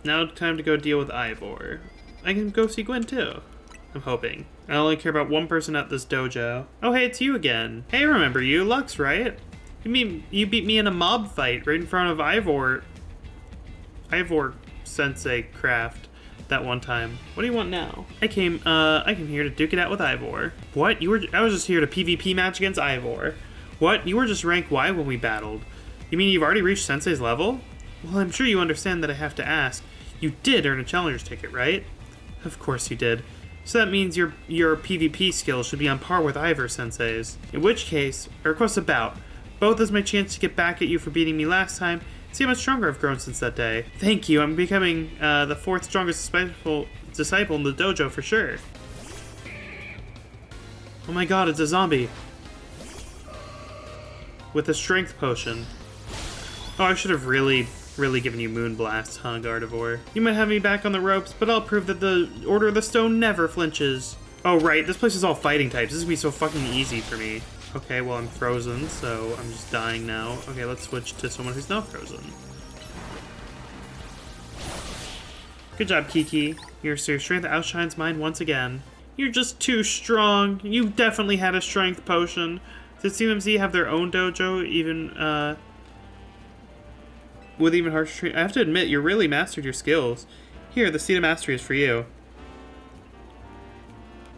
now time to go deal with Ivor. I can go see Gwen too. I'm hoping. I only care about one person at this dojo. Oh, hey, it's you again. Hey, remember you, Lux, right? You beat me in a mob fight right in front of Ivor Sensei Craft that one time. What do you want now? I came here to duke it out with Ivor. What? I was just here to PvP match against Ivor. What? You were just rank Y when we battled. You mean you've already reached Sensei's level? Well, I'm sure you understand that I have to ask. You did earn a challenger's ticket, right? Of course you did. So that means your PvP skills should be on par with Ivor Sensei's. In which case, I request a bout. Both as my chance to get back at you for beating me last time, see how much stronger I've grown since that day. Thank you, I'm becoming the 4th strongest disciple in the dojo for sure. Oh my god, it's a zombie. With a strength potion. Oh, I should have really given you Moonblast, huh, Gardevoir? You might have me back on the ropes, but I'll prove that the Order of the Stone never flinches. Oh right, this place is all fighting types. This is gonna be so fucking easy for me. Okay, well I'm frozen, so I'm just dying now. Okay, let's switch to someone who's not frozen. Good job, Kiki. Your strength outshines mine once again. You're just too strong. You definitely had a strength potion. Does CMZ have their own dojo, even, with even harsher training? I have to admit, you really mastered your skills. Here, the Seed of Mastery is for you.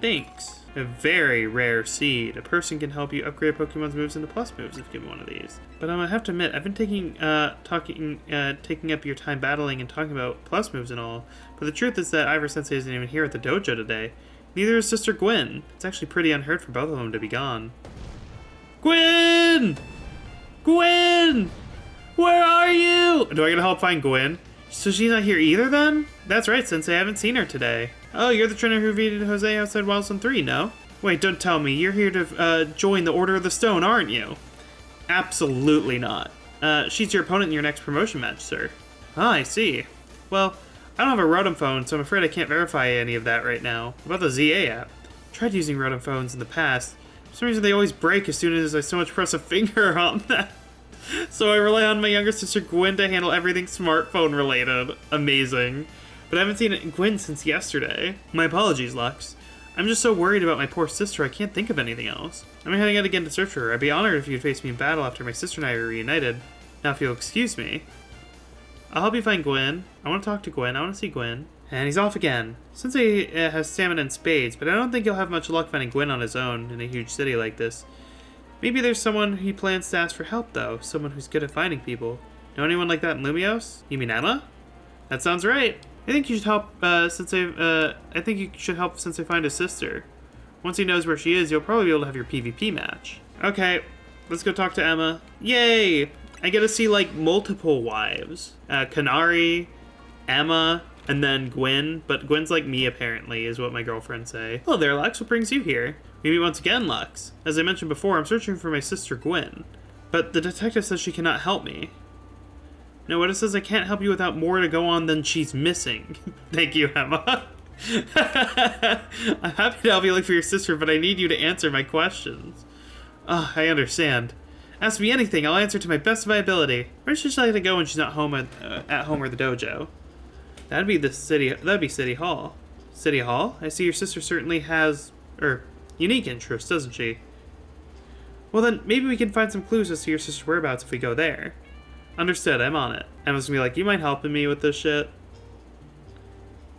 Thanks. A very rare seed. A person can help you upgrade Pokemon's moves into plus moves if given one of these. But I have to admit, I've been taking up your time battling and talking about plus moves and all. But the truth is that Ivor Sensei isn't even here at the dojo today. Neither is Sister Gwen. It's actually pretty unheard for both of them to be gone. Gwen! Gwen! Where are you? Do I gotta help find Gwen? So she's not here either then? That's right, Sensei, I haven't seen her today. Oh, you're the trainer who defeated Jose outside Wildstorm 3, no? Wait, don't tell me. You're here to join the Order of the Stone, aren't you? Absolutely not. She's your opponent in your next promotion match, sir. Ah, I see. Well, I don't have a Rotom phone, so I'm afraid I can't verify any of that right now. What about the ZA app? I tried using Rotom phones in the past. For some reason, they always break as soon as I so much press a finger on them. So I rely on my younger sister Gwen to handle everything smartphone related. Amazing. But I haven't seen Gwen since yesterday. My apologies, Lux. I'm just so worried about my poor sister I can't think of anything else. I'm heading out again to search for her. I'd be honored if you'd face me in battle after my sister and I are reunited. Now if you'll excuse me. I'll help you find Gwen. I want to talk to Gwen. I want to see Gwen. And he's off again. Sensei has stamina and spades, but I don't think he'll have much luck finding Gwen on his own in a huge city like this. Maybe there's someone he plans to ask for help, though. Someone who's good at finding people. Know anyone like that in Lumiose? You mean Emma? That sounds right. I think you should help Sensei find his sister. Once he knows where she is, you'll probably be able to have your PvP match. Okay, let's go talk to Emma. Yay! I get to see, like, multiple wives. Kanari, Emma, and then Gwen. But Gwen's like me, apparently, is what my girlfriends say. Hello there, Lux. What brings you here? We meet once again, Lux. As I mentioned before, I'm searching for my sister Gwen. But the detective says she cannot help me. No, what it says I can't help you without more to go on than she's missing. Thank you, Emma. I'm happy to help you look for your sister, but I need you to answer my questions. I understand. Ask me anything, I'll answer to my best of my ability. Where should she like to go when she's not home at home or the dojo? That'd be City Hall. City Hall? I see your sister certainly has, unique interests, doesn't she? Well then, maybe we can find some clues as to your sister's whereabouts if we go there. Understood, I'm on it. Emma's gonna be like, you mind helping me with this shit?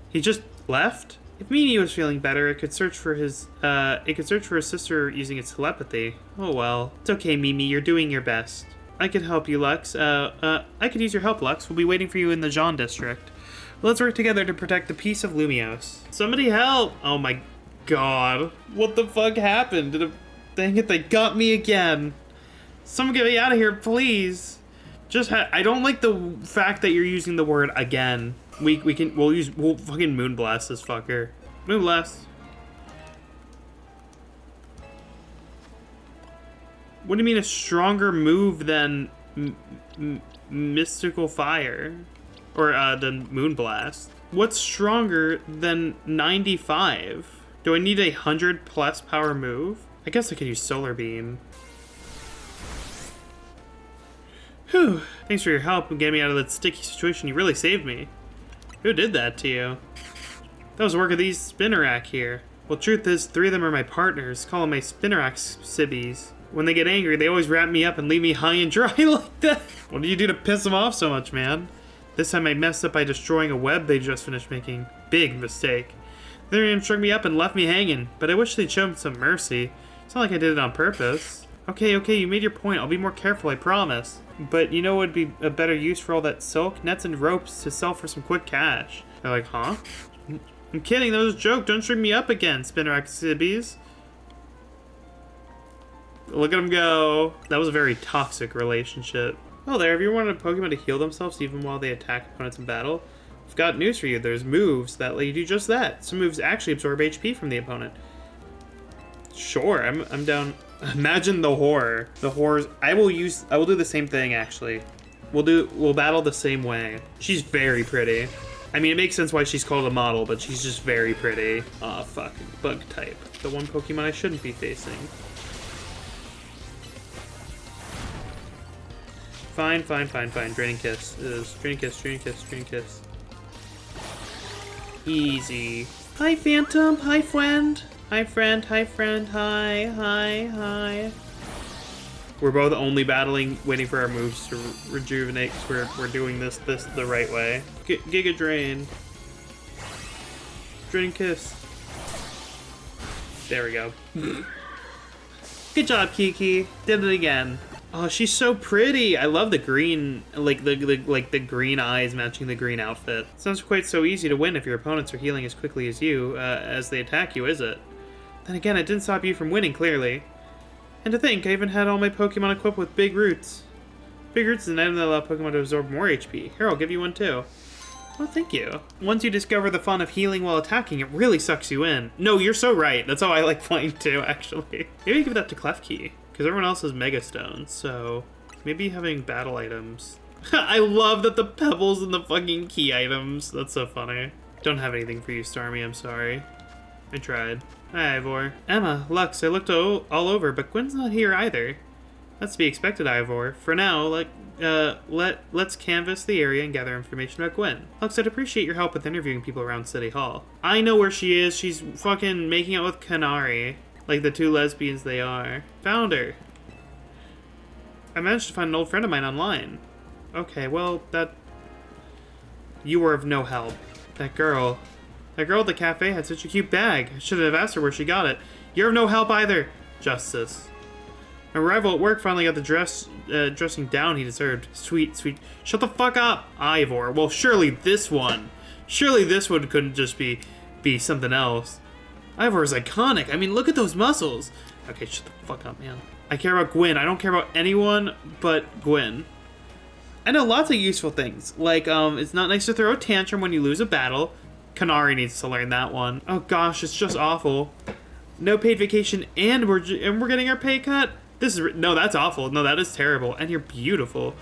He just left? If Mimi was feeling better, it could search for his sister using its telepathy. Oh well. It's okay, Mimi, you're doing your best. I can help you, Lux. I could use your help, Lux. We'll be waiting for you in the Jean district. Let's work together to protect the peace of Lumiose. Somebody help! Oh my god. What the fuck happened? Dang it, they got me again. Someone get me out of here, please. I don't like the fact that you're using the word again. We'll fucking Moonblast this fucker. Moonblast. What do you mean a stronger move than Mystical Fire? Or than Moonblast? What's stronger than 95? Do I need a 100+ power move? I guess I could use Solar Beam. Whew. Thanks for your help and getting me out of that sticky situation. You really saved me. Who did that to you? That was the work of these Spinnerack here. Well, truth is, 3 of them are my partners. Call them my Spinnerack sibbies. When they get angry, they always wrap me up and leave me high and dry like that. What do you do to piss them off so much, man? This time I messed up by destroying a web they just finished making. Big mistake. They strung me up and left me hanging, but I wish they'd shown some mercy. It's not like I did it on purpose. Okay, you made your point. I'll be more careful, I promise. But you know what would be a better use for all that silk? Nets and ropes to sell for some quick cash. They're like, huh? I'm kidding, that was a joke. Don't string me up again, Spinnerack sibbies. Look at them go. That was a very toxic relationship. Oh, there. Have you ever wanted a Pokemon to heal themselves even while they attack opponents in battle? I've got news for you. There's moves that let you do just that. Some moves actually absorb HP from the opponent. Sure, I'm down. Imagine the horror. The horrors. I will do the same thing actually. We'll battle the same way. She's very pretty. I mean, it makes sense why she's called a model, but she's just very pretty. Aw, fuck. Bug type. The one Pokemon I shouldn't be facing. Fine. Draining Kiss. Draining Kiss. Easy. Hi, Phantom. Hi, friend. Hi. We're both only battling, waiting for our moves to rejuvenate, because we're doing this the right way. Giga Drain. Draining Kiss. There we go. Good job, Kiki. Did it again. Oh, she's so pretty. I love the green, like the green eyes matching the green outfit. Sounds quite so easy to win if your opponents are healing as quickly as you, as they attack you, is it? Then again, it didn't stop you from winning, clearly. And to think, I even had all my Pokemon equipped with Big Roots. Big Roots is an item that allows Pokemon to absorb more HP. Here, I'll give you one too. Well, thank you. Once you discover the fun of healing while attacking, it really sucks you in. No, you're so right. That's how I like playing too, actually. Maybe give that to Klefki. Because everyone else has Mega Stones, so maybe having battle items. I love that the pebbles and the fucking key items. That's so funny. Don't have anything for you, Starmie, I'm sorry. I tried. Hi, Ivor. Emma, Lux, I looked all over, but Gwen's not here either. That's to be expected, Ivor. For now, let's canvass the area and gather information about Gwen. Lux, I'd appreciate your help with interviewing people around City Hall. I know where she is. She's fucking making out with Kanari. Like the 2 lesbians they are. Found her. I managed to find an old friend of mine online. Okay, well, you were of no help. That girl at the cafe had such a cute bag. I should have asked her where she got it. You're of no help either. Justice. My rival at work finally got the dressing down he deserved. Sweet. Shut the fuck up, Ivor. Well, surely this one couldn't just be something else. Ivor is iconic. I mean, look at those muscles. Okay, shut the fuck up, man. I care about Gwen. I don't care about anyone but Gwen. I know lots of useful things. Like, it's not nice to throw a tantrum when you lose a battle. Kanari needs to learn that one. Oh gosh, it's just awful. No paid vacation, and we're getting our pay cut. No, that's awful. No, that is terrible. And you're beautiful.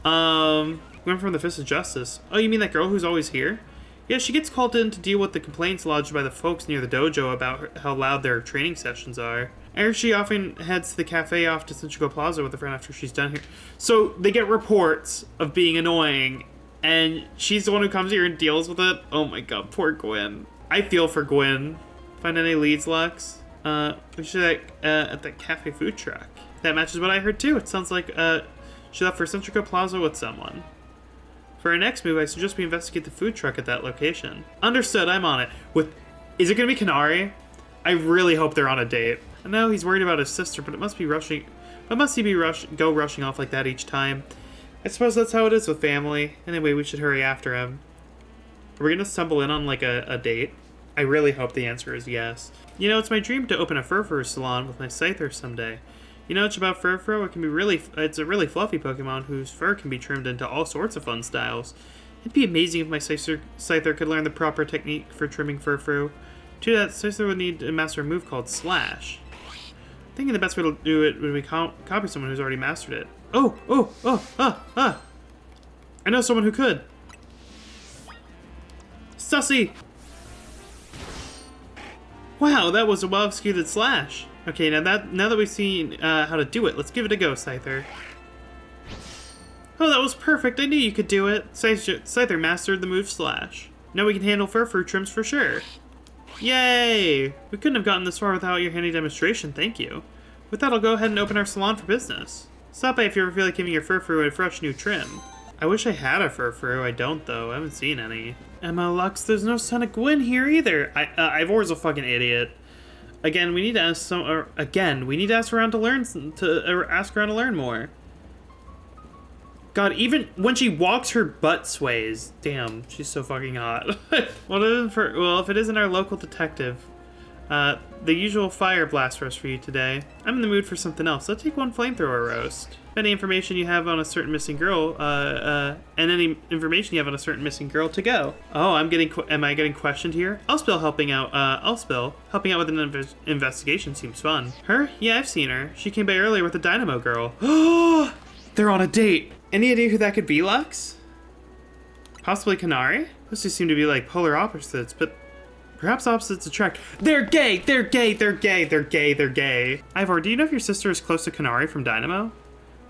Gwen from the Fist of Justice. Oh, you mean that girl who's always here? Yeah, she gets called in to deal with the complaints lodged by the folks near the dojo about how loud their training sessions are. And she often heads to the cafe off to Central Plaza with a friend after she's done here. So they get reports of being annoying, and she's the one who comes here and deals with it. Oh my god, poor Gwen. I feel for Gwen. Find any leads, Lux? We should at the cafe food truck. That matches what I heard too. It sounds like she left for Centrica Plaza with someone. For our next move, I suggest we investigate the food truck at that location. Understood, I'm on it. Is it gonna be Kanari? I really hope they're on a date. I know he's worried about his sister, but must he be rushing off like that each time? I suppose that's how it is with family. Anyway, we should hurry after him. Are we gonna stumble in on like a date? I really hope the answer is yes. You know, it's my dream to open a fur salon with my Scyther someday. You know much about Furfro? It's a really fluffy Pokemon whose fur can be trimmed into all sorts of fun styles. It'd be amazing if my Scyther could learn the proper technique for trimming Furfro. To do that, Scyther would need to master a move called Slash. I'm thinking the best way to do it would be copy someone who's already mastered it. I know someone who could. Sussy! Wow, that was a well-executed Slash. Okay, now that we've seen how to do it, let's give it a go, Scyther. Oh, that was perfect. I knew you could do it. Scyther mastered the move Slash. Now we can handle fur trims for sure. Yay! We couldn't have gotten this far without your handy demonstration, thank you. With that, I'll go ahead and open our salon for business. Stop by if you ever feel like giving your fur a fresh new trim. I wish I had a fur. I don't, though. I haven't seen any. Emma, Lux, there's no sign of Gwen here either. Ivor's a fucking idiot. Again, we need to ask we need to ask around to ask around to learn more. God, even when she walks, her butt sways. Damn, she's so fucking hot. Well, if it isn't our local detective, the usual fire blast roast for you today. I'm in the mood for something else. I'll take one flamethrower roast. Any information you have on a certain missing girl, to go. Oh, am I getting questioned here? Elspeth helping out with an investigation seems fun. Her? Yeah, I've seen her. She came by earlier with the Dynamo girl. Oh, they're on a date. Any idea who that could be, Lux? Possibly Canary? Those two seem to be like polar opposites, but perhaps opposites attract. They're gay! They're gay! They're gay! They're gay! They're gay! Ivor, do you know if your sister is close to Canary from Dynamo?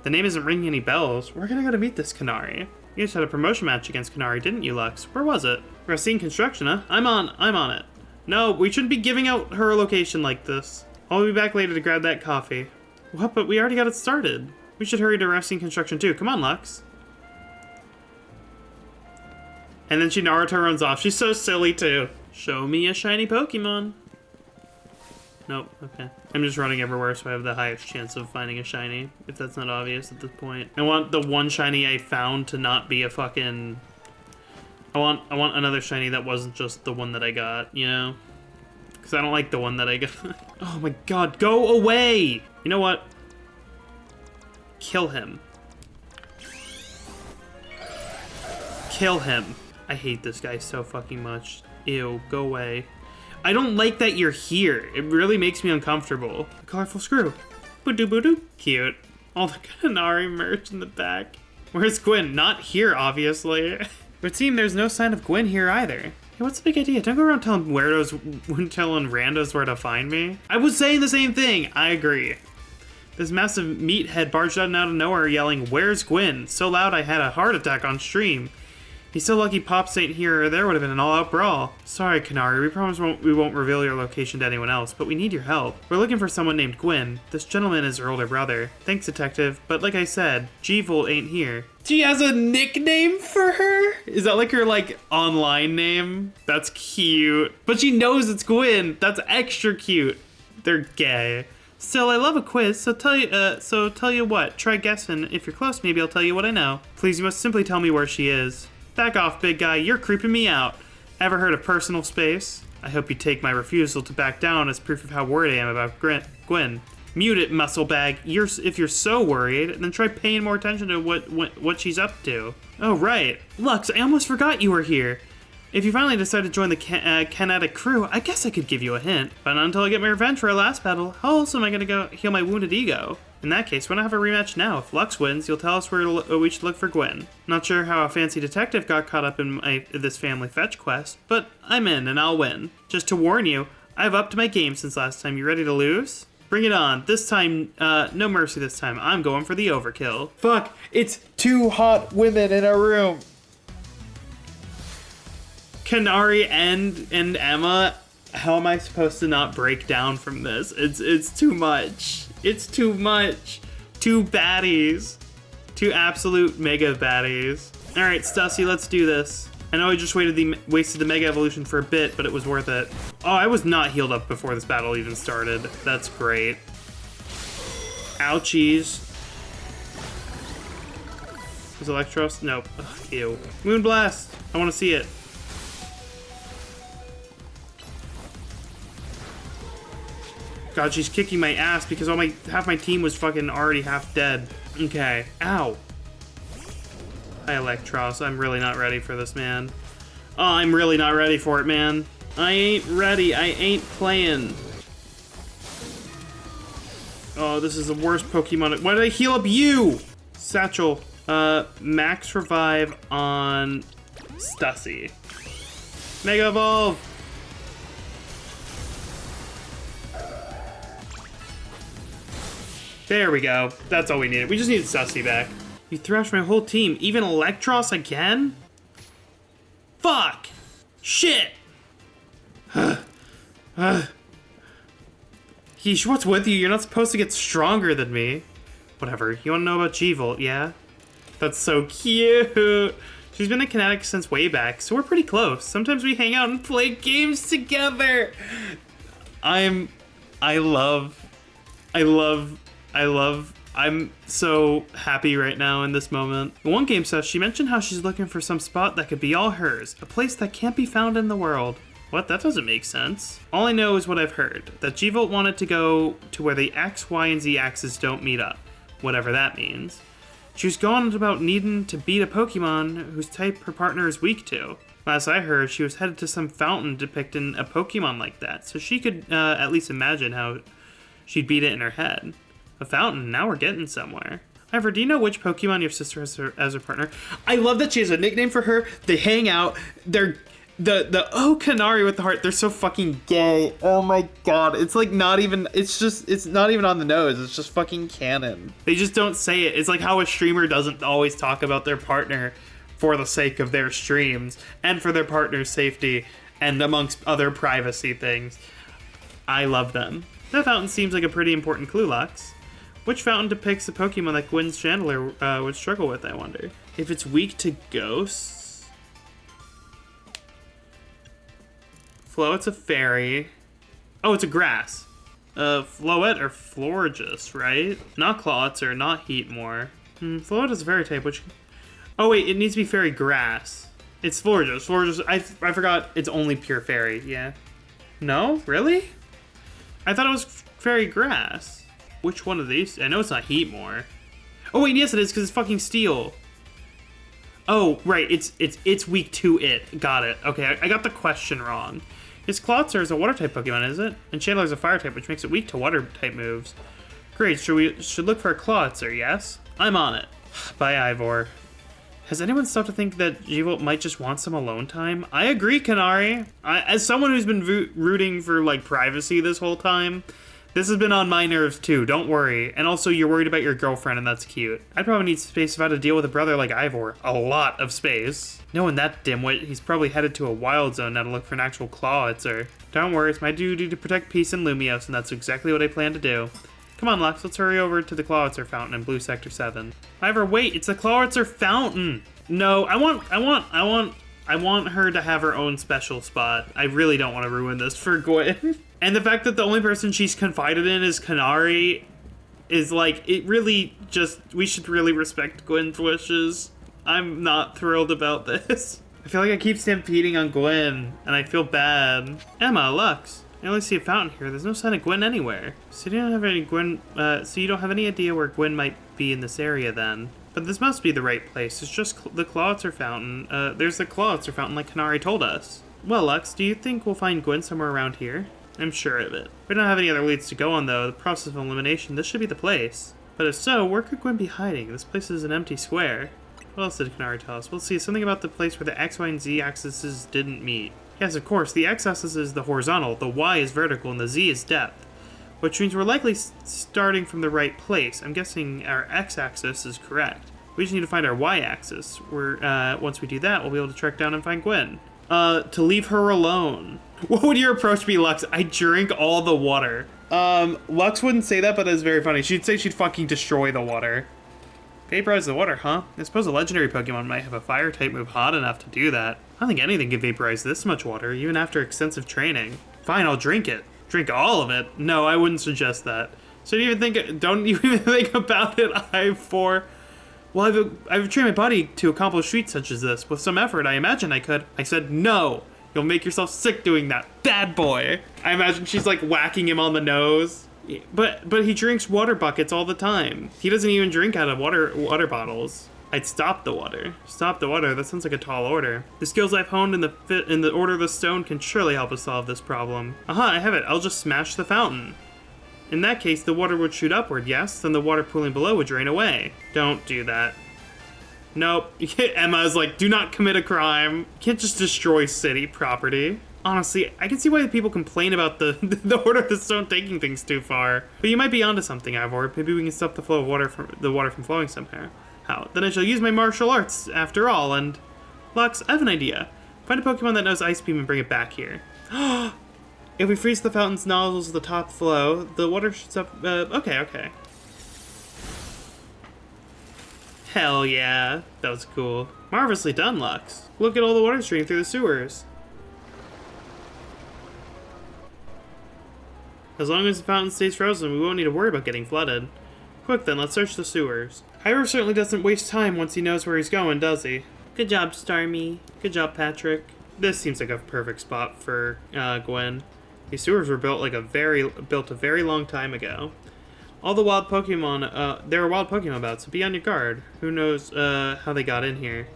The name isn't ringing any bells. We're gonna go to meet this Canary. You just had a promotion match against Canary, didn't you, Lux? Where was it? Racine Construction, huh? I'm on it. No, we shouldn't be giving out her location like this. I'll be back later to grab that coffee. What? But we already got it started. We should hurry to Racine Construction too. Come on, Lux. And then she Naruto runs off. She's so silly too. Show me a shiny Pokemon. Nope, okay. I'm just running everywhere so I have the highest chance of finding a shiny, if that's not obvious at this point. I want the one shiny I found to not be a fucking... I want another shiny that wasn't just the one that I got, you know? Because I don't like the one that I got. Oh my god, go away! You know what? Kill him. Kill him. I hate this guy so fucking much. Ew, go away. I don't like that you're here. It really makes me uncomfortable. A colorful screw. Boo-doo boo-doo. Cute. All the Canary merch in the back. Where's Gwen? Not here, obviously. But seems there's no sign of Gwen here either. Hey, what's the big idea? Don't go around telling randos where to find me. I was saying the same thing. I agree. This massive meathead barged out of nowhere yelling, "Where's Gwen?" So loud I had a heart attack on stream. He's so lucky Pops ain't here or there would have been an all-out brawl. Sorry, Canary, we promise we won't reveal your location to anyone else, but we need your help. We're looking for someone named Gwen. This gentleman is her older brother. Thanks, detective, but like I said, G-Volt ain't here. She has a nickname for her? Is that like her, online name? That's cute. But she knows it's Gwen. That's extra cute. They're gay. Still, I love a quiz, so tell you what, try guessing. If you're close, maybe I'll tell you what I know. Please, you must simply tell me where she is. Back off, big guy, you're creeping me out. Ever heard of personal space? I hope you take my refusal to back down as proof of how worried I am about Gwen. Mute it, muscle bag. If you're so worried, then try paying more attention to what she's up to. Oh, right. Lux, I almost forgot you were here. If you finally decide to join the Kinetic crew, I guess I could give you a hint. But not until I get my revenge for our last battle, how else am I gonna go heal my wounded ego? In that case, why not have a rematch now? If Lux wins, you'll tell us where we should look for Gwen. Not sure how a fancy detective got caught up in this family fetch quest, but I'm in and I'll win. Just to warn you, I've upped my game since last time. You ready to lose? Bring it on. This time, no mercy this time. I'm going for the overkill. Fuck, it's 2 hot women in a room. Canary and Emma, how am I supposed to not break down from this? It's too much. It's too much. 2 baddies. 2 absolute mega baddies. All right, Stussy, let's do this. I know I just wasted the mega evolution for a bit, but it was worth it. Oh, I was not healed up before this battle even started. That's great. Ouchies. Is Electros? Nope. Ugh, ew. Moonblast. I want to see it. God, she's kicking my ass because half my team was fucking already half dead. Okay. Ow. Hi, Electros. I'm really not ready for this, man. Oh, I'm really not ready for it, man. I ain't ready. I ain't playing. Oh, this is the worst Pokemon. Why did I heal up you? Satchel. Max revive on Stussy. Mega Evolve. There we go. That's all we needed. We just needed Stussy back. You thrashed my whole team. Even Electros again? Fuck! Shit! Yeesh, what's with you? You're not supposed to get stronger than me. Whatever. You wanna know about G-Volt, yeah? That's so cute. She's been a Kinetic since way back, so we're pretty close. Sometimes we hang out and play games together. I'm so happy right now in this moment. In one game session, she mentioned how she's looking for some spot that could be all hers, a place that can't be found in the world. What? That doesn't make sense. All I know is what I've heard, that G-Volt wanted to go to where the X, Y, and Z axes don't meet up, whatever that means. She was going about needing to beat a Pokemon whose type her partner is weak to. Last I heard, she was headed to some fountain depicting a Pokemon like that, so she could at least imagine how she'd beat it in her head. A fountain, now we're getting somewhere. However, do you know which Pokemon your sister has as her partner? I love that she has a nickname for her. They hang out. They're the Canary with the heart. They're so fucking gay. Oh my god. It's like not even, it's not even on the nose. It's just fucking canon. They just don't say it. It's like how a streamer doesn't always talk about their partner for the sake of their streams and for their partner's safety and amongst other privacy things. I love them. That fountain seems like a pretty important clue, Lux. Which fountain depicts the Pokemon that Gwen's Chandler would struggle with, I wonder? If it's weak to ghosts? Floet's a fairy. Oh, it's a grass. Floet or Florges, right? Not Clawitzer, not Heatmore. Floet is a fairy type, which... Oh wait, it needs to be fairy grass. It's Florges. Florges, I forgot it's only pure fairy, yeah. No? Really? I thought it was fairy grass. Which one of these? I know it's not Heatmore. Oh wait, yes it is, because it's fucking steel. Oh, right, it's weak to it. Got it. Okay, I got the question wrong. His Clawitzer is a water type Pokemon, is it? And Chandler's a fire type, which makes it weak to water type moves. Great, should look for a Clawitzer, yes? I'm on it. Bye, Ivor. Has anyone stopped to think that G-Volt might just want some alone time? I agree, Canary. As someone who's been rooting for, like, privacy this whole time, this has been on my nerves too, don't worry. And also, you're worried about your girlfriend, and that's cute. I'd probably need space if I had to deal with a brother like Ivor. A lot of space. Knowing that dimwit, he's probably headed to a wild zone now to look for an actual Clawitzer. Don't worry, it's my duty to protect peace in Lumiose, and that's exactly what I plan to do. Come on, Lux, let's hurry over to the Clawitzer fountain in Blue Sector 7. Ivor, wait, it's the Clawitzer fountain! No, I want her to have her own special spot. I really don't want to ruin this for Gwen. And the fact that the only person she's confided in is Canary is like, it really just, we should really respect Gwen's wishes. I'm not thrilled about this. I feel like I keep stampeding on Gwen, and I feel bad. Emma, Lux, I only see a fountain here. There's no sign of Gwen anywhere. So you don't have any idea where Gwen might be in this area then. But this must be the right place. It's just the Clawitzer fountain. There's the Clawitzer fountain like Canary told us. Well, Lux, do you think we'll find Gwen somewhere around here? I'm sure of it. We don't have any other leads to go on, though. The process of elimination, this should be the place. But if so, where could Gwen be hiding? This place is an empty square. What else did Canary tell us? We'll see. Something about the place where the X, Y, and Z axes didn't meet. Yes, of course. The X axis is the horizontal, the Y is vertical, and the Z is depth. Which means we're likely starting from the right place. I'm guessing our X axis is correct. We just need to find our Y axis. Once we do that, we'll be able to track down and find Gwen. To leave her alone. What would your approach be, Lux? I drink all the water. Lux wouldn't say that, but that's very funny. She'd say she'd fucking destroy the water. Vaporize the water, huh? I suppose a legendary Pokemon might have a fire type move hot enough to do that. I don't think anything can vaporize this much water, even after extensive training. Fine, I'll drink it. Drink all of it. No, I wouldn't suggest that. So don't even think about it, Ivor. Well, I've trained my body to accomplish feats such as this. With some effort, I imagine I could. I said no. You'll make yourself sick doing that. Bad boy. I imagine she's like whacking him on the nose. But he drinks water buckets all the time. He doesn't even drink out of water bottles. I'd stop the water. Stop the water. That sounds like a tall order. The skills I've honed in the Order of the Stone can surely help us solve this problem. Aha, I have it. I'll just smash the fountain. In that case, the water would shoot upward, yes? Then the water pooling below would drain away. Don't do that. Nope. Emma's like, do not commit a crime. You can't just destroy city property. Honestly, I can see why people complain about the Order of the Stone taking things too far. But you might be onto something, Ivor. Maybe we can stop the flow of water from flowing somehow. How? Then I shall use my martial arts, after all, and... Lux, I have an idea. Find a Pokemon that knows Ice Beam and bring it back here. If we freeze the fountain's nozzles at the top flow, the water shoots up. Okay. Hell yeah. That was cool. Marvelously done, Lux. Look at all the water streaming through the sewers. As long as the fountain stays frozen, we won't need to worry about getting flooded. Quick then, let's search the sewers. Hyro certainly doesn't waste time once he knows where he's going, does he? Good job, Starmie. Good job, Patrick. This seems like a perfect spot for Gwen. These sewers were built a very long time ago. All the wild Pokemon, there are wild Pokemon about, so be on your guard. Who knows how they got in here?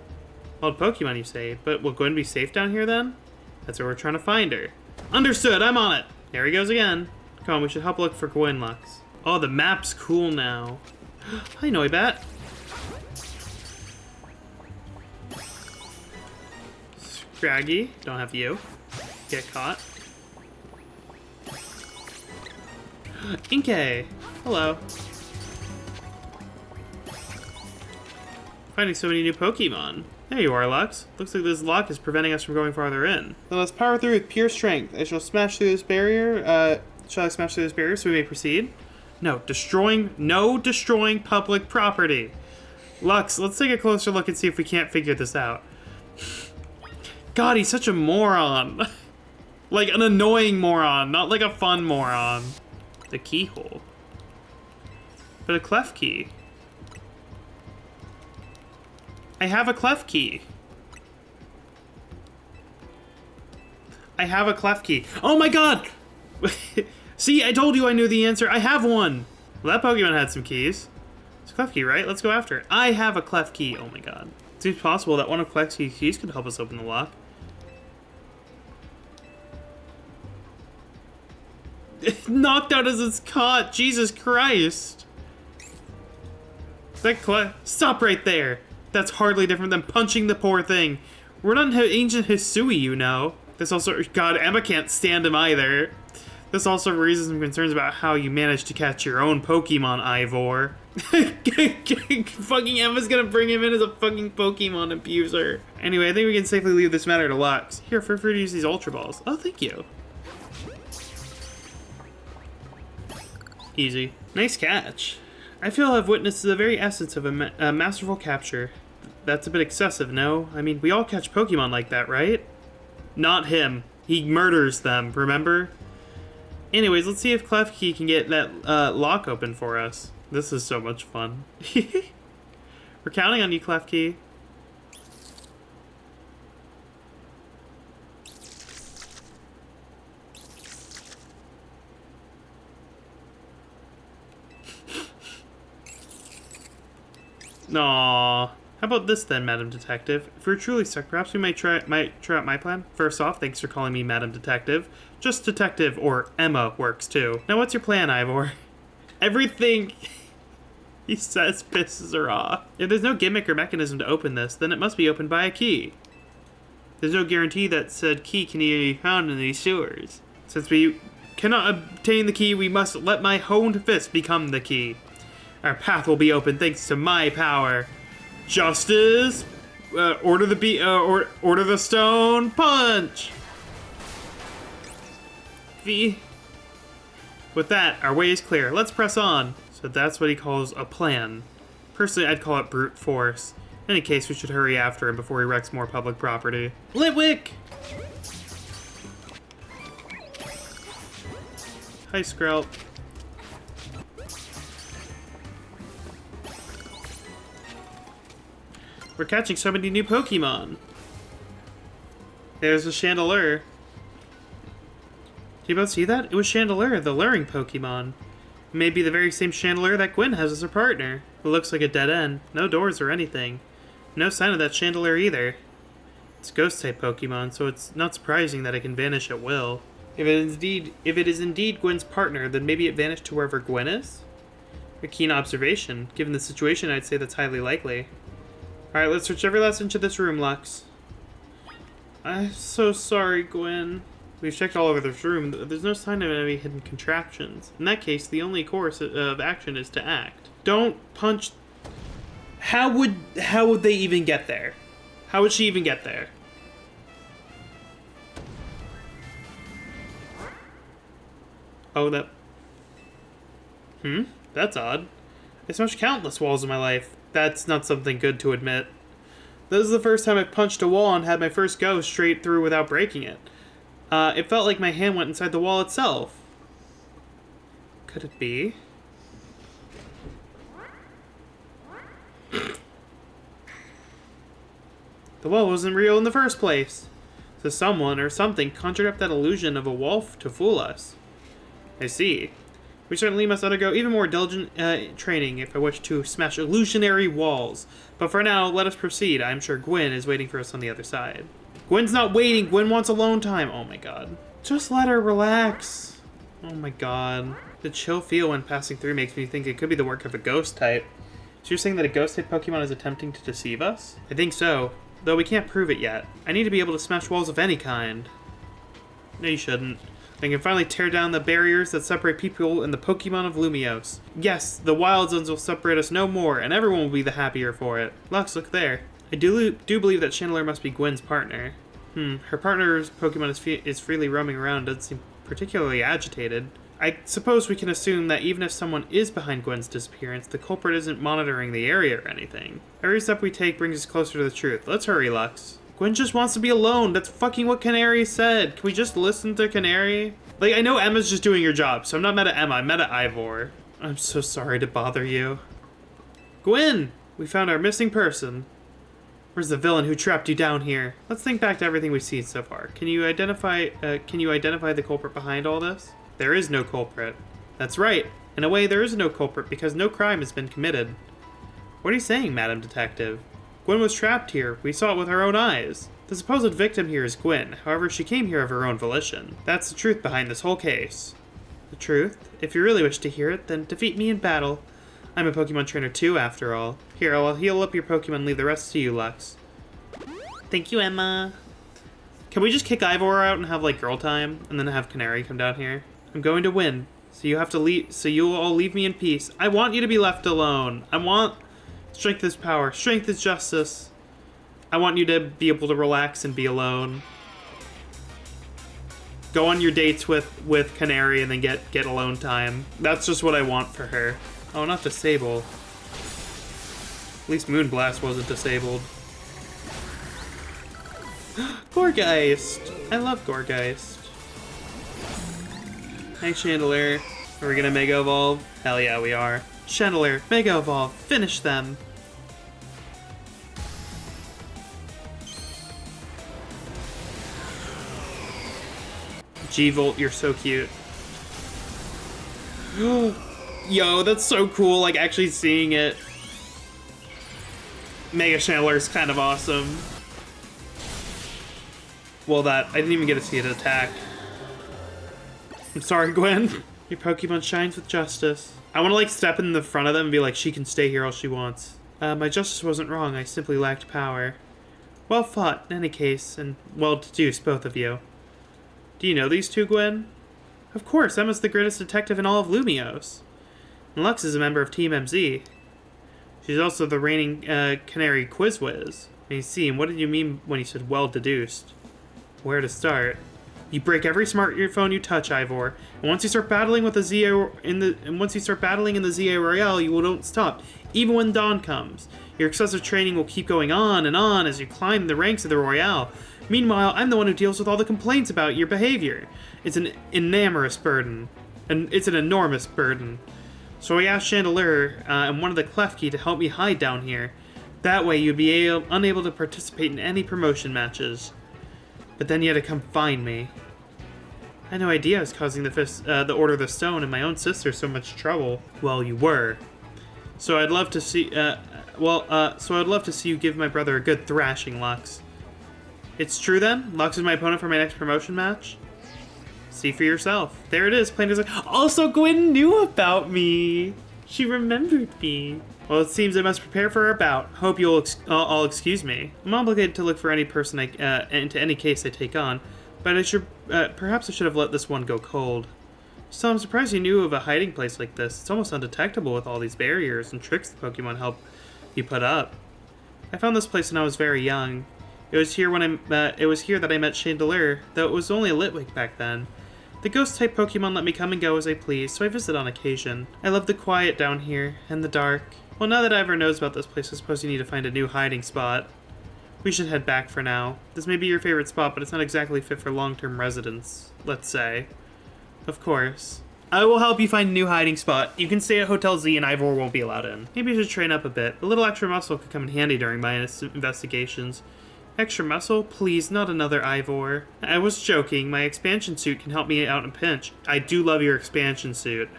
Wild Pokemon, you say? But will Gwen be safe down here then? That's where we're trying to find her. Understood, I'm on it. There he goes again. Come on, we should help look for Gwen, Lux. Oh, the map's cool now. Hi, Noibat. Scraggy, don't have you. Get caught. Inkay, hello. Finding so many new Pokemon. There you are, Lux. Looks like this lock is preventing us from going farther in. Then let's power through with pure strength. I shall smash through this barrier. Shall I smash through this barrier so we may proceed? No destroying public property. Lux, let's take a closer look and see if we can't figure this out. God, he's such a moron. Like an annoying moron, not like a fun moron. The keyhole. But a clef key. I have a clef key. I have a clef key. Oh my god! See, I told you I knew the answer. I have one. Well, that Pokemon had some keys. It's a clef key, right? Let's go after it. I have a clef key. Oh my god. It seems possible that one of Clef's keys could help us open the lock. Knocked out as it's caught. Jesus Christ. Is that Clef? Stop right there. That's hardly different than punching the poor thing. We're not ancient Hisui, you know. This also, God, Emma can't stand him either. This also raises some concerns about how you managed to catch your own Pokemon, Ivor. Fucking Emma's gonna bring him in as a fucking Pokemon abuser. Anyway, I think we can safely leave this matter to Lux. Here, feel free to use these Ultra Balls. Oh, thank you. Easy. Nice catch. I feel I've witnessed the very essence of a masterful capture. That's a bit excessive, no? I mean, we all catch Pokemon like that, right? Not him. He murders them, remember? Anyways, let's see if Klefki can get that lock open for us. This is so much fun. We're counting on you, Klefki. Aww. How about this then, Madam Detective? If we're truly stuck, perhaps we might try out my plan. First off, thanks for calling me Madam Detective. Just Detective or Emma works too. Now what's your plan, Ivor? Everything he says pisses her off. If there's no gimmick or mechanism to open this, then it must be opened by a key. There's no guarantee that said key can be found in these sewers. Since we cannot obtain the key, we must let my honed fist become the key. Our path will be open thanks to my power. Justice, order the stone, punch. With that, our way is clear. Let's press on. So that's what he calls a plan. Personally, I'd call it brute force. In any case, we should hurry after him before he wrecks more public property. Litwick! Hi, Skrelp. We're catching so many new Pokemon. There's a Chandelure. Did you both see that? It was Chandelure, the luring Pokemon. It may be the very same Chandelure that Gwen has as her partner. It looks like a dead end. No doors or anything. No sign of that Chandelure either. It's Ghost-type Pokemon, so it's not surprising that it can vanish at will. If it is indeed Gwen's partner, then maybe it vanished to wherever Gwen is? A keen observation. Given the situation, I'd say that's highly likely. Alright, let's search every last inch of this room, Lux. I'm so sorry, Gwen. We've checked all over this room. There's no sign of any hidden contraptions. In that case, the only course of action is to act. Don't punch... How would they even get there? How would she even get there? Oh, that... That's odd. I smashed countless walls in my life. That's not something good to admit. This is the first time I've punched a wall and had my first go straight through without breaking it. It felt like my hand went inside the wall itself. Could it be? The wall wasn't real in the first place. So someone or something conjured up that illusion of a wall to fool us. I see. We certainly must undergo even more diligent training if I wish to smash illusionary walls. But for now, let us proceed. I'm sure Gwen is waiting for us on the other side. Gwen's not waiting. Gwen wants alone time. Oh my god. Just let her relax. Oh my god. The chill feel when passing through makes me think it could be the work of a ghost type. So you're saying that a ghost type Pokemon is attempting to deceive us? I think so. Though we can't prove it yet. I need to be able to smash walls of any kind. No, you shouldn't. I can finally tear down the barriers that separate people and the Pokemon of Lumiose. Yes, the wild zones will separate us no more, and everyone will be the happier for it. Lux, look there. I do believe that Chandelure must be Gwen's partner. Her partner's Pokemon is freely roaming around, doesn't seem particularly agitated. I suppose we can assume that even if someone is behind Gwen's disappearance, the culprit isn't monitoring the area or anything. Every step we take brings us closer to the truth. Let's hurry, Lux. Gwen just wants to be alone. That's fucking what Canary said. Can we just listen to Canary? Like, I know Emma's just doing your job, so I'm not mad at Emma. I'm mad at Ivor. I'm so sorry to bother you. Gwen! We found our missing person. Where's the villain who trapped you down here? Let's think back to everything we've seen so far. Can you identify the culprit behind all this? There is no culprit. That's right. In a way, there is no culprit because no crime has been committed. What are you saying, Madam Detective? Gwen was trapped here. We saw it with our own eyes. The supposed victim here is Gwen. However, she came here of her own volition. That's the truth behind this whole case. The truth? If you really wish to hear it, then defeat me in battle. I'm a Pokemon trainer too, after all. Here, I'll heal up your Pokemon and leave the rest to you, Lux. Thank you, Emma. Can we just kick Ivor out and have, like, girl time? And then have Canary come down here? I'm going to win. So you have to leave. So you'll all leave me in peace. I want you to be left alone. I want... Strength is power. Strength is justice. I want you to be able to relax and be alone. Go on your dates with Canary and then get alone time. That's just what I want for her. Oh, not disable. At least Moonblast wasn't disabled. Gorgeist! I love Gorgeist. Hey, Chandelure. Are we gonna Mega Evolve? Hell yeah, we are. Chandelure, Mega Evolve. Finish them. G-Volt, you're so cute. Yo, that's so cool, like, actually seeing it. Mega Chandelure is kind of awesome. Well, I didn't even get to see it attack. I'm sorry, Gwen. Your Pokemon shines with justice. I want to, like, step in the front of them and be like, she can stay here all she wants. My justice wasn't wrong, I simply lacked power. Well fought, in any case, and well deduced, both of you. Do you know these two, Gwen? Of course, Emma's the greatest detective in all of Lumiose. And Lux is a member of Team MZ. She's also the reigning Canary Quiz Whiz. I see, and what did you mean when you said well deduced? Where to start? You break every smartphone you touch, Ivor. And once you start battling with the ZA in the ZA Royale, you won't stop, even when dawn comes. Your excessive training will keep going on and on as you climb the ranks of the Royale. Meanwhile, I'm the one who deals with all the complaints about your behavior. It's an enormous burden. So I asked Chandelure and one of the Klefki to help me hide down here. That way you'd be unable to participate in any promotion matches. But then you had to come find me. I had no idea I was causing the Order of the Stone and my own sister so much trouble. Well, you were. So I'd love to see. So I'd love to see you give my brother a good thrashing, Lux. It's true then? Lux is my opponent for my next promotion match? See for yourself. There it is. Plain as like. Also, Gwen knew about me. She remembered me. Well, it seems I must prepare for our bout. Hope you'll all excuse me. I'm obligated to look for any person into any case I take on, but perhaps I should have let this one go cold. So I'm surprised you knew of a hiding place like this. It's almost undetectable with all these barriers and tricks the Pokemon help you put up. I found this place when I was very young. It was here that I met Chandelure, though it was only a Litwick back then. The ghost-type Pokemon let me come and go as I please, so I visit on occasion. I love the quiet down here, and the dark. Well, now that everyone knows about this place, I suppose you need to find a new hiding spot. We should head back for now. This may be your favorite spot, but it's not exactly fit for long-term residence, let's say. Of course. I will help you find a new hiding spot. You can stay at Hotel Z and Ivor won't be allowed in. Maybe you should train up a bit. A little extra muscle could come in handy during my investigations. Extra muscle? Please, not another Ivor. I was joking. My expansion suit can help me out in a pinch. I do love your expansion suit,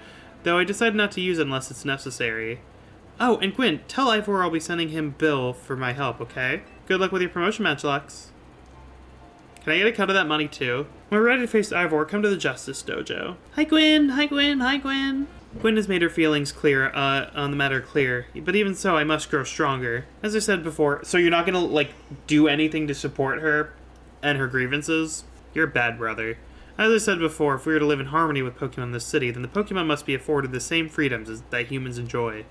though I decided not to use it unless it's necessary. Oh, and Gwyn, tell Ivor I'll be sending him Bill for my help, okay? Good luck with your promotion match, Lux. Can I get a cut of that money, too? When we're ready to face Ivor, come to the Justice Dojo. Hi, Gwyn! Hi, Gwyn! Hi, Gwyn! Gwyn has made her feelings clear, on the matter clear, but even so, I must grow stronger. As I said before, so you're not gonna, like, do anything to support her and her grievances? You're a bad brother. As I said before, if we were to live in harmony with Pokemon in this city, then the Pokemon must be afforded the same freedoms that humans enjoy.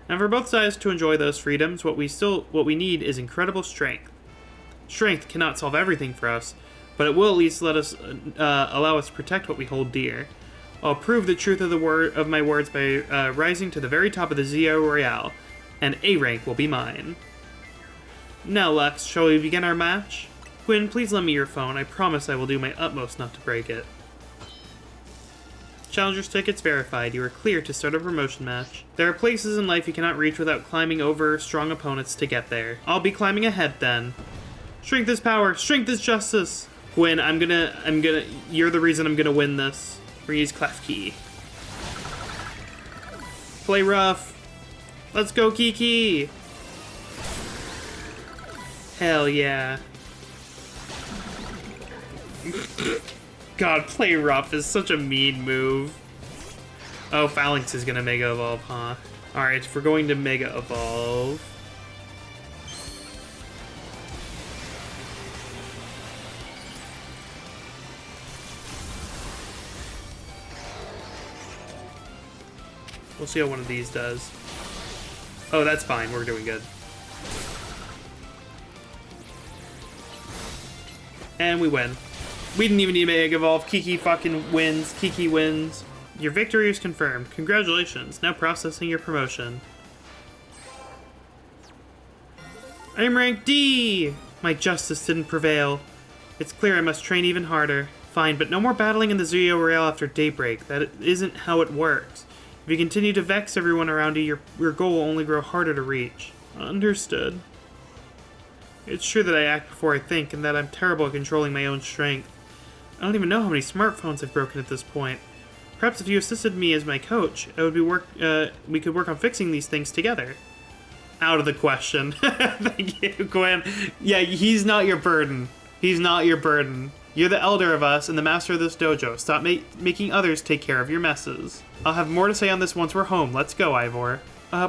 And for both sides to enjoy those freedoms, what we need is incredible strength. Strength cannot solve everything for us, but it will at least let us allow us to protect what we hold dear. I'll prove the truth of my words by rising to the very top of the ZA Royale, and A rank will be mine. Now, Lux, shall we begin our match? Gwyn, please lend me your phone. I promise I will do my utmost not to break it. Challenger's tickets verified. You are clear to start a promotion match. There are places in life you cannot reach without climbing over strong opponents to get there. I'll be climbing ahead then. Strength is power. Strength is justice. Gwyn, you're the reason I'm gonna win this. We're gonna use Klefki. Play rough. Let's go, Kiki. Hell yeah. God, play rough is such a mean move. Oh, Phalanx is gonna Mega Evolve, huh? Alright, if we're going to Mega Evolve. We'll see how one of these does. Oh, that's fine. We're doing good. And we win. We didn't even need Mega Evolve. Kiki fucking wins. Kiki wins. Your victory is confirmed. Congratulations. Now processing your promotion. I'm rank D! My justice didn't prevail. It's clear I must train even harder. Fine, but no more battling in the ZA Royale after daybreak. That isn't how it works. If you continue to vex everyone around you, your goal will only grow harder to reach. Understood. It's true that I act before I think, and that I'm terrible at controlling my own strength. I don't even know how many smartphones I've broken at this point. Perhaps if you assisted me as my coach, it would be we could work on fixing these things together. Out of the question. Thank you, Gwyn. Yeah, he's not your burden. He's not your burden. You're the elder of us and the master of this dojo. Stop making others take care of your messes. I'll have more to say on this once we're home. Let's go, Ivor.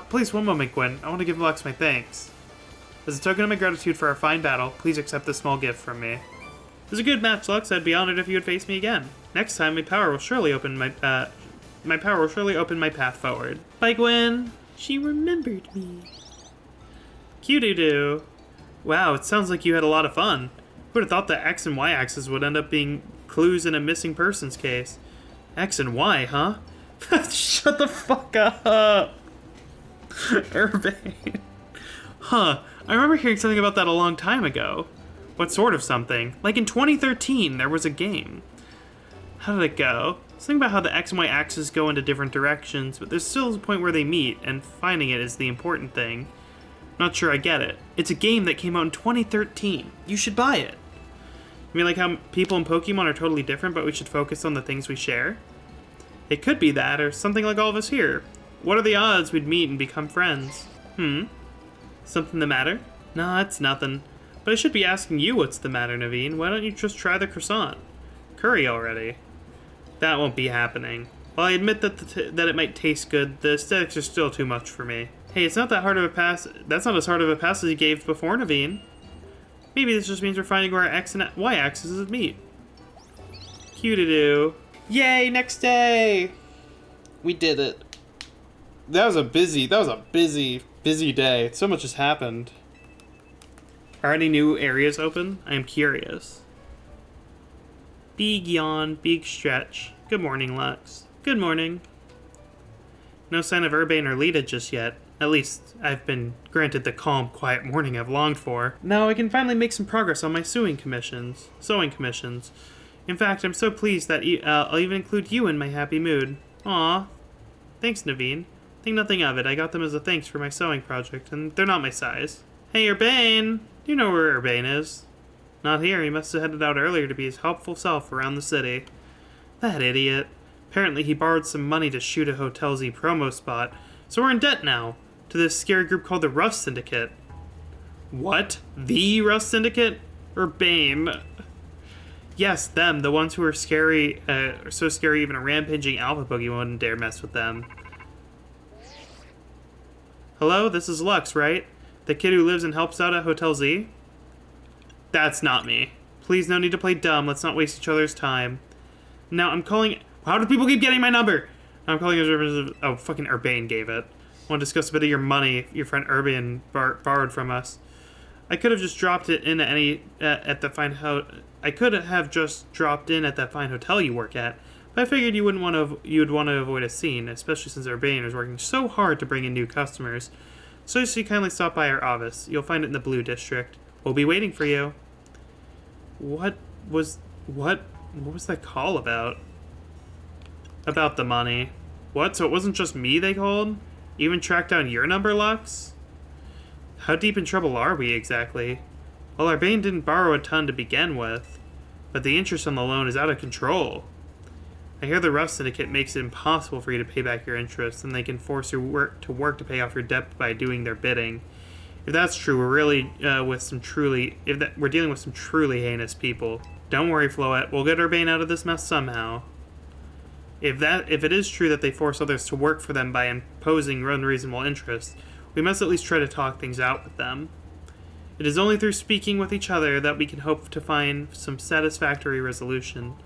Please, one moment, Gwyn. I want to give Lux my thanks. As a token of my gratitude for our fine battle, please accept this small gift from me. It was a good match, Lux. I'd be honored if you would face me again. Next time, my power will surely open my path forward. Bye, Gwyn. She remembered me. Q-doo-doo. Wow, it sounds like you had a lot of fun. Who would have thought that X and Y axes would end up being clues in a missing persons case? X and Y, huh? Shut the fuck up. Urbane. Huh. I remember hearing something about that a long time ago. What sort of something? Like in 2013, there was a game. How did it go? Something about how the X and Y axes go into different directions, but there's still a point where they meet, and finding it is the important thing. Not sure I get it. It's a game that came out in 2013. You should buy it. You mean like how people in Pokemon are totally different, but we should focus on the things we share? It could be that, or something like all of us here. What are the odds we'd meet and become friends? Something the matter? Nah, it's nothing. But I should be asking you what's the matter, Naveen. Why don't you just try the croissant? Curry already. That won't be happening. While I admit that that it might taste good, the aesthetics are still too much for me. Hey, it's not that hard of a pass. That's not as hard of a pass as you gave before, Naveen. Maybe this just means we're finding where our X and Y axes meet. Q-to-do. Yay, next day! We did it. That was a busy day. So much has happened. Are any new areas open? I am curious. Big yawn, big stretch. Good morning, Lux. Good morning. No sign of Urbane or Lita just yet. At least, I've been granted the calm, quiet morning I've longed for. Now I can finally make some progress on my sewing commissions. In fact, I'm so pleased that I'll even include you in my happy mood. Aw. Thanks, Naveen. Think nothing of it. I got them as a thanks for my sewing project, and they're not my size. Hey, Urbane! You know where Urbane is. Not here. He must have headed out earlier to be his helpful self around the city. That idiot. Apparently he borrowed some money to shoot a Hotel Z promo spot, so we're in debt now. To this scary group called the Rust Syndicate. What? The Rust Syndicate? Urbane? Yes, them. The ones who are scary, so scary even a rampaging alpha Pokemon wouldn't dare mess with them. Hello, this is Lux, right? The kid who lives and helps out at Hotel Z? That's not me. Please, no need to play dumb. Let's not waste each other's time. Now, I'm calling... How do people keep getting my number? I'm calling as... Oh, fucking Urbane gave it. I want to discuss a bit of your money your friend Urbane borrowed from us. I could have just dropped it in at the fine I could have just dropped in at that fine hotel you work at, but I figured you'd want to avoid a scene, especially since Urbane is working so hard to bring in new customers. So you kindly stop by our office. You'll find it in the Blue District. We'll be waiting for you. What was that call about? About the money. What? So it wasn't just me they called? Even track down your number, Lux? How deep in trouble are we, exactly? Well, Urbane didn't borrow a ton to begin with, but the interest on the loan is out of control. I hear the Rust Syndicate makes it impossible for you to pay back your interest, and they can force you to work to pay off your debt by doing their bidding. If that's true, we're really dealing with some truly heinous people. Don't worry, Floette. We'll get Urbane out of this mess somehow. If it is true that they force others to work for them by imposing unreasonable interest, we must at least try to talk things out with them. It is only through speaking with each other that we can hope to find some satisfactory resolution.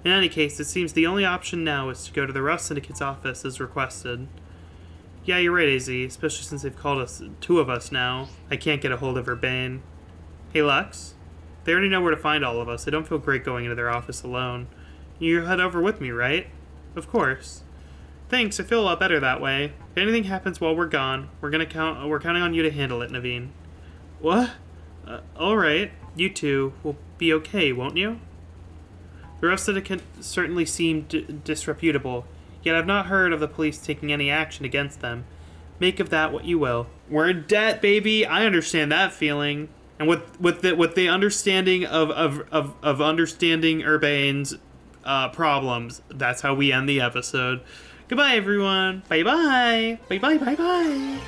In any case, it seems the only option now is to go to the Rust Syndicate's office as requested. Yeah, you're right, AZ, especially since they've called us two of us now. I can't get a hold of Urbane. Hey, Lux? They already know where to find all of us. I don't feel great going into their office alone. You'll head over with me, right? Of course. Thanks, I feel a lot better that way. If anything happens while we're gone, we're counting on you to handle it, Naveen. What? Alright. You two will be okay, won't you? The rest of it certainly seemed disreputable, yet I've not heard of the police taking any action against them. Make of that what you will. We're in debt, baby. I understand that feeling. And with the understanding of understanding Urbane's problems, that's how we end the episode. Goodbye, everyone. Bye-bye. Bye-bye, bye-bye.